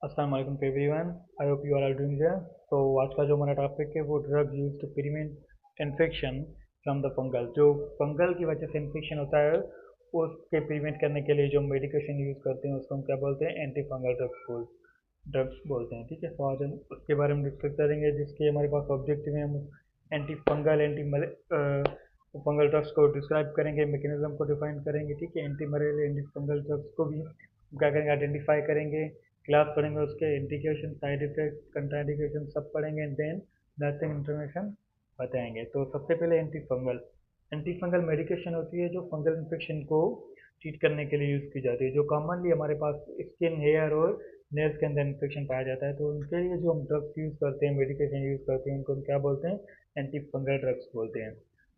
अस्सलाम वालेकुम to everyone. I hope you are doing well. तो आज का जो हमारा टॉपिक है वो drug use to prevent infection from the fungal. जो फंगल की वजह से इन्फेक्शन होता है उसके प्रिवेंट करने के लिए जो मेडिकेशन यूज़ करते हैं उसको हम क्या बोलते हैं, एंटी फंगल ड्रग्स बोलते हैं। ठीक है, तो आज हम उसके बारे में डिस्कस करेंगे जिसके हमारे पास ऑब्जेक्टिव है। हम एंटी फंगल फंगल ड्रग्स को डिस्क्राइब करेंगे, मैकेनिज्म को डिफाइन करेंगे। ठीक है, anti malarial anti fungal drugs को भी क्या करेंगे, आइडेंटिफाई करेंगे, क्लास पढ़ेंगे, उसके इंडिकेशन, साइड इफेक्ट, कंट्राइंडिकेशन सब पढ़ेंगे एंड देन नर्सिंग इंफॉर्मेशन बताएंगे। तो सबसे पहले एंटी फंगल मेडिकेशन होती है जो फंगल इन्फेक्शन को ट्रीट करने के लिए यूज़ की जाती है। जो कॉमनली हमारे पास स्किन, हेयर और नेल्स के अंदर इन्फेक्शन पाया जाता है, तो उनके लिए जो हम ड्रग्स यूज़ करते हैं, मेडिकेशन यूज़ करते हैं, उनको हम क्या बोलते हैं, एंटी फंगल ड्रग्स बोलते हैं।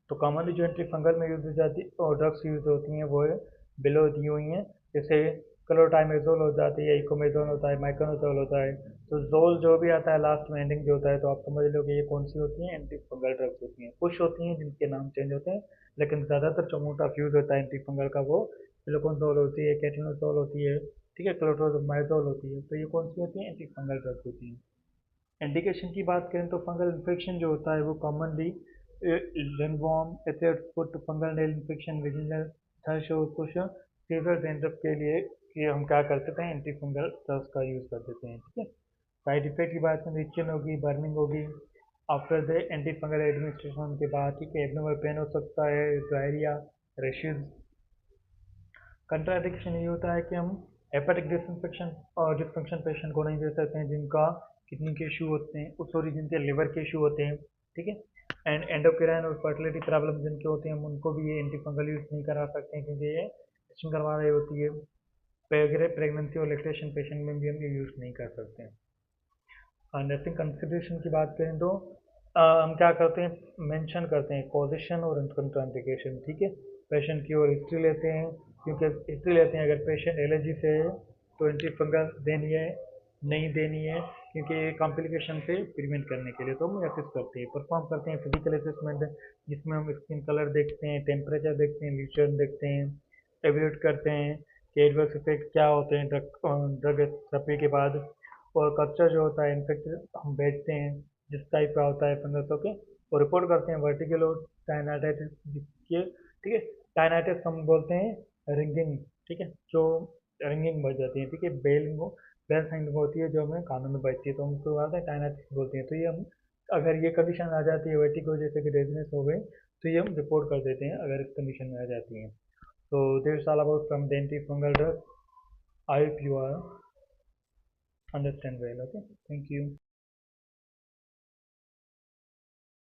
तो कॉमनली जो एंटी फंगल में यूज़ हो जाती और ड्रग्स यूज़ होती हैं वो है बिलो दी हुई हैं। जैसे क्लोटाइमेजोल हो जाती है, इकोमेजोल होता है, माइकोनोजोल होता है। तो जोल जो भी आता है लास्ट में एंडिंग जो होता है, तो आप समझ लो कि ये कौन सी होती हैं, एंटी फंगल ड्रग्स होती हैं। कुछ होती हैं जिनके नाम चेंज होते हैं, लेकिन ज़्यादातर जो मोटा फ्यूज होता है एंटी फंगल का वो फ्लुकोनजोल होती है, केटोनोजोल होती है। ठीक है, क्लोट्रोमाइजोल होती है। तो ये कौन सी होती है, एंटी फंगल ड्रग्स होती हैं। इंडिकेशन की बात करें तो फंगल इन्फेक्शन जो होता है वो commonly ringworm, athlete's foot, fungal nail infection, vaginal thrush और कुछ फीवर डैंड्रफ के लिए ये हम क्या कर देते हैं, एंटी फंगल ड्रग्स का यूज़ कर देते हैं। ठीक है, साइड इफेक्ट की बात करें, इचिंग होगी, बर्निंग होगी after the anti fungal administration के बाद। ठीक है, एब्नॉर्मल पेन हो सकता है, डायरिया, रैशेज। कंट्राइंडिकेशन ये होता है कि हम हेपेटिक डिसइंफेक्शन और डिसफंक्शन पेशेंट को नहीं दे सकते हैं जिनका किडनी के इशू होते हैं, सॉरी, जिनके लिवर के इशू होते हैं। ठीक है, एंड एंडोक्राइन और फर्टिलिटी प्रॉब्लम जिनके होते हैं हम उनको भी ये एंटी फंगल यूज़ नहीं करा सकते हैं क्योंकि ये टेस्टिंग करवा रही होती है। प्रेगनेंसी और लैक्टेशन पेशेंट में भी हम ये यूज़ नहीं कर सकते हैं। नर्सिंग कंसिडरेशन की बात करें तो हम क्या करते हैं, मेंशन करते हैं पोजीशन और कंट्राइंडिकेशन। ठीक है, पेशेंट की और हिस्ट्री लेते हैं, क्योंकि हिस्ट्री लेते हैं अगर पेशेंट एलर्जी से है तो एंटी फंगल देनी है, नहीं देनी है, क्योंकि ये कॉम्प्लिकेशन से प्रिवेंट करने के लिए। तो हम असिस्ट करते हैं, परफॉर्म करते हैं फिजिकल असेसमेंट, जिसमें हम स्किन कलर देखते हैं, टेम्परेचर देखते हैं, ल्यूचर देखते हैं, एवेल्यूएट करते हैं कि एडवर्स इफेक्ट क्या होते हैं ड्रग थेरेपी के बाद। और कल्चर जो होता है इनफेक्ट हम भेजते हैं जिस टाइप का होता है फंगस के, और रिपोर्ट करते हैं वर्टिकल और टाइनाइटिस जिसके। ठीक है, टाइनाइटिस हम बोलते हैं रिंगिंग। ठीक है, जो रिंगिंग बज जाती है। ठीक है, बेल साइंग होती है जो हमें कानों में बजती है, तो हम उसको बोलते हैं टाइनाइटिस बोलते हैं। तो ये हम, अगर ये कंडीशन आ जाती है वर्टिको जैसे कि डेजनेस हो गई, तो ये हम रिपोर्ट कर देते हैं अगर इस कंडीशन में आ जाती है। तो this all about from the anti fungal drug. I hope you are understand well. Okay, thank you.